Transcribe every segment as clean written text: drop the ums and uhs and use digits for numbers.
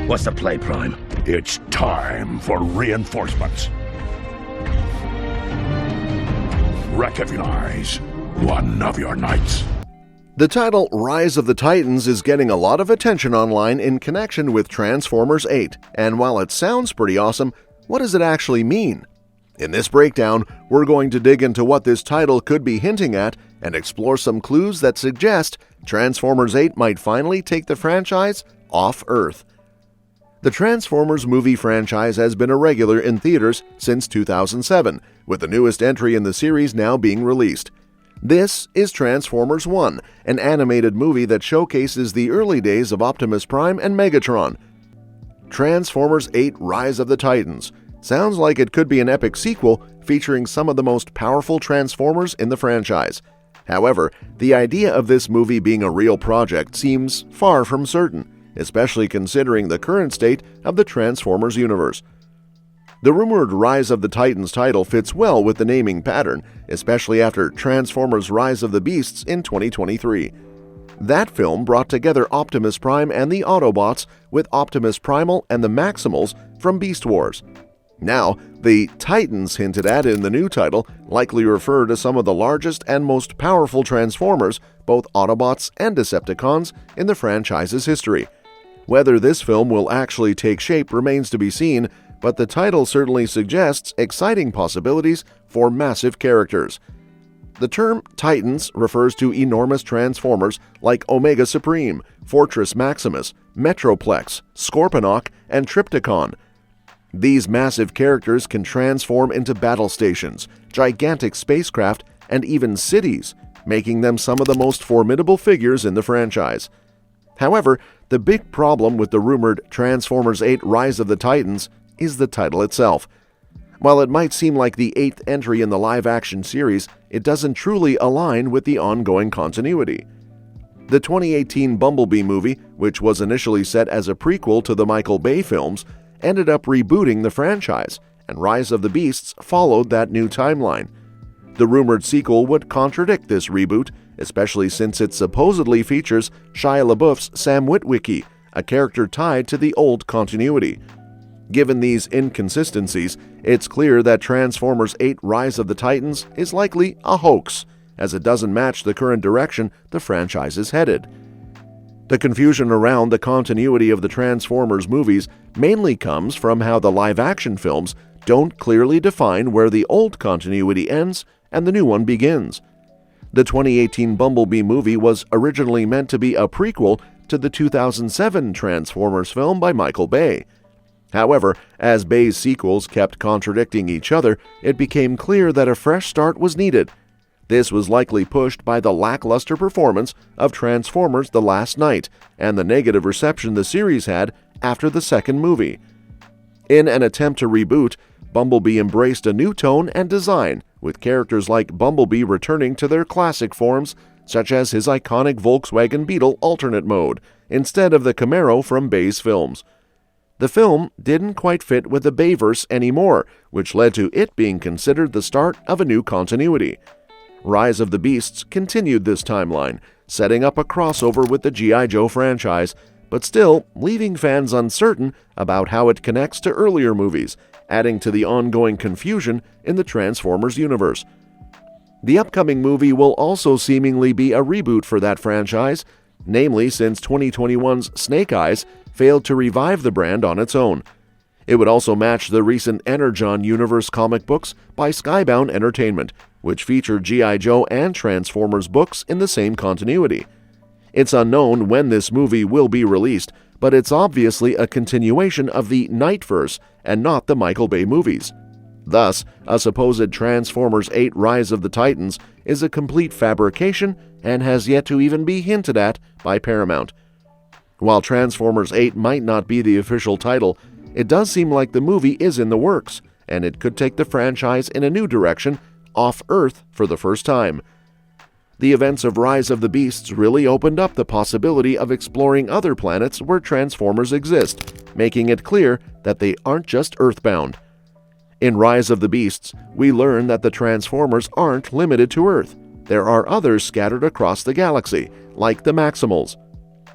What's the play, Prime? It's time for reinforcements. Recognize one of your knights. The title Rise of the Titans is getting a lot of attention online in connection with Transformers 8, and while it sounds pretty awesome, what does it actually mean? In this breakdown, we're going to dig into what this title could be hinting at and explore some clues that suggest Transformers 8 might finally take the franchise off Earth. The Transformers movie franchise has been a regular in theaters since 2007, with the newest entry in the series now being released. This is Transformers 1, an animated movie that showcases the early days of Optimus Prime and Megatron. Transformers 8 Rise of the Titans sounds like it could be an epic sequel featuring some of the most powerful Transformers in the franchise. However, the idea of this movie being a real project seems far from certain, especially considering the current state of the Transformers universe. The rumored Rise of the Titans title fits well with the naming pattern, especially after Transformers Rise of the Beasts in 2023. That film brought together Optimus Prime and the Autobots with Optimus Primal and the Maximals from Beast Wars. Now, the Titans hinted at in the new title likely refer to some of the largest and most powerful Transformers, both Autobots and Decepticons, in the franchise's history. Whether this film will actually take shape remains to be seen, but the title certainly suggests exciting possibilities for massive characters. The term Titans refers to enormous Transformers like Omega Supreme, Fortress Maximus, Metroplex, Scorponok, and Trypticon. These massive characters can transform into battle stations, gigantic spacecraft, and even cities, making them some of the most formidable figures in the franchise. However, the big problem with the rumored Transformers 8 Rise of the Titans is the title itself. While it might seem like the 8th entry in the live-action series, it doesn't truly align with the ongoing continuity. The 2018 Bumblebee movie, which was initially set as a prequel to the Michael Bay films, ended up rebooting the franchise, and Rise of the Beasts followed that new timeline. The rumored sequel would contradict this reboot, especially since it supposedly features Shia LaBeouf's Sam Witwicky, a character tied to the old continuity. Given these inconsistencies, it's clear that Transformers 8 Rise of the Titans is likely a hoax, as it doesn't match the current direction the franchise is headed. The confusion around the continuity of the Transformers movies mainly comes from how the live-action films don't clearly define where the old continuity ends and the new one begins. The 2018 Bumblebee movie was originally meant to be a prequel to the 2007 Transformers film by Michael Bay. However, as Bay's sequels kept contradicting each other, it became clear that a fresh start was needed. This was likely pushed by the lackluster performance of Transformers: The Last Knight and the negative reception the series had after the second movie. In an attempt to reboot, Bumblebee embraced a new tone and design, with characters like Bumblebee returning to their classic forms, such as his iconic Volkswagen Beetle alternate mode, instead of the Camaro from Bay's films. The film didn't quite fit with the Bayverse anymore, which led to it being considered the start of a new continuity. Rise of the Beasts continued this timeline, setting up a crossover with the G.I. Joe franchise, but still leaving fans uncertain about how it connects to earlier movies, adding to the ongoing confusion in the Transformers universe. The upcoming movie will also seemingly be a reboot for that franchise, namely since 2021's Snake Eyes failed to revive the brand on its own. It would also match the recent Energon Universe comic books by Skybound Entertainment, which featured G.I. Joe and Transformers books in the same continuity. It's unknown when this movie will be released, but it's obviously a continuation of the Knightverse and not the Michael Bay movies. Thus, a supposed Transformers 8 Rise of the Titans is a complete fabrication and has yet to even be hinted at by Paramount. While Transformers 8 might not be the official title, it does seem like the movie is in the works, and it could take the franchise in a new direction, off Earth for the first time. The events of Rise of the Beasts really opened up the possibility of exploring other planets where Transformers exist, making it clear that they aren't just Earthbound. In Rise of the Beasts, we learn that the Transformers aren't limited to Earth. There are others scattered across the galaxy, like the Maximals.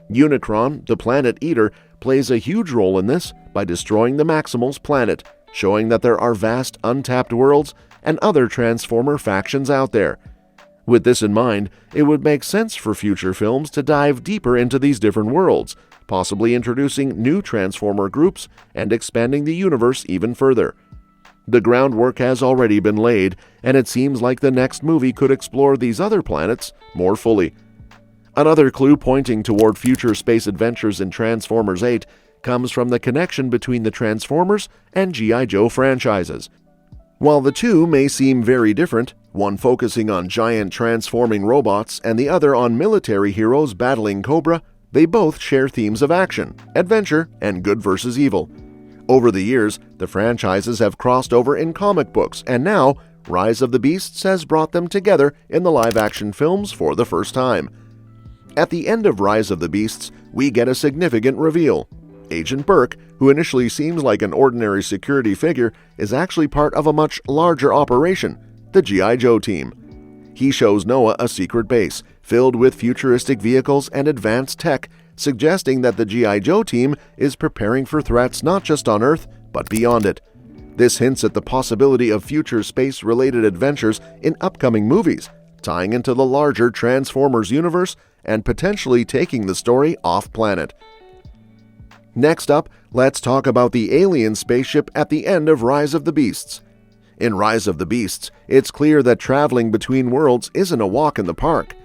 Unicron, the Planet Eater, plays a huge role in this by destroying the Maximals planet, showing that there are vast untapped worlds and other Transformer factions out there. With this in mind, it would make sense for future films to dive deeper into these different worlds, possibly introducing new Transformer groups and expanding the universe even further. The groundwork has already been laid, and it seems like the next movie could explore these other planets more fully. Another clue pointing toward future space adventures in Transformers 8 comes from the connection between the Transformers and G.I. Joe franchises. While the two may seem very different, one focusing on giant transforming robots and the other on military heroes battling Cobra, they both share themes of action, adventure, and good versus evil. Over the years, the franchises have crossed over in comic books, and now Rise of the Beasts has brought them together in the live-action films for the first time. At the end of Rise of the Beasts, we get a significant reveal. Agent Burke, who initially seems like an ordinary security figure, is actually part of a much larger operation, the G.I. Joe team. He shows Noah a secret base filled with futuristic vehicles and advanced tech, suggesting that the G.I. Joe team is preparing for threats not just on Earth, but beyond it. This hints at the possibility of future space-related adventures in upcoming movies, tying into the larger Transformers universe and potentially taking the story off-planet. Next up, let's talk about the alien spaceship at the end of Rise of the Beasts. In Rise of the Beasts, it's clear that traveling between worlds isn't a walk in the park.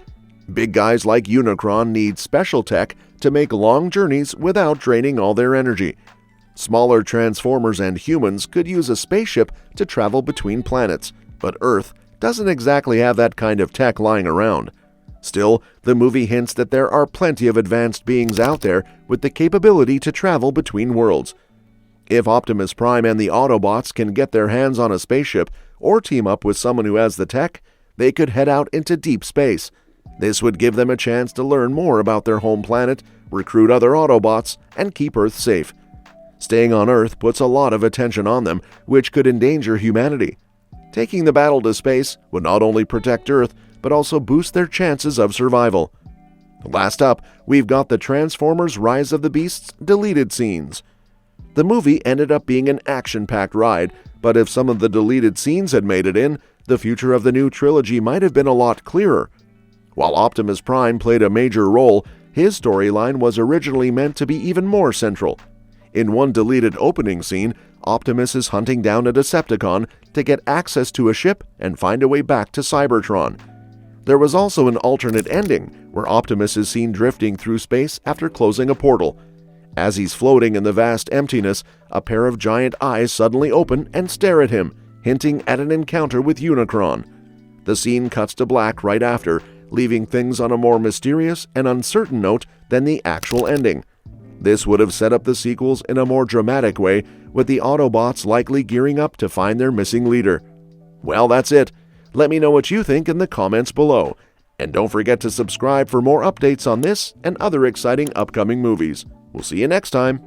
Big guys like Unicron need special tech to make long journeys without draining all their energy. Smaller Transformers and humans could use a spaceship to travel between planets, but Earth doesn't exactly have that kind of tech lying around. Still, the movie hints that there are plenty of advanced beings out there with the capability to travel between worlds. If Optimus Prime and the Autobots can get their hands on a spaceship or team up with someone who has the tech, they could head out into deep space. This would give them a chance to learn more about their home planet, recruit other Autobots, and keep Earth safe. Staying on Earth puts a lot of attention on them, which could endanger humanity. Taking the battle to space would not only protect Earth, but also boost their chances of survival. Last up, we've got the Transformers Rise of the Beasts deleted scenes. The movie ended up being an action-packed ride, but if some of the deleted scenes had made it in, the future of the new trilogy might have been a lot clearer. While Optimus Prime played a major role, his storyline was originally meant to be even more central. In one deleted opening scene, Optimus is hunting down a Decepticon to get access to a ship and find a way back to Cybertron. There was also an alternate ending, where Optimus is seen drifting through space after closing a portal. As he's floating in the vast emptiness, a pair of giant eyes suddenly open and stare at him, hinting at an encounter with Unicron. The scene cuts to black right after, leaving things on a more mysterious and uncertain note than the actual ending. This would have set up the sequels in a more dramatic way, with the Autobots likely gearing up to find their missing leader. Well, that's it. Let me know what you think in the comments below. And don't forget to subscribe for more updates on this and other exciting upcoming movies. We'll see you next time.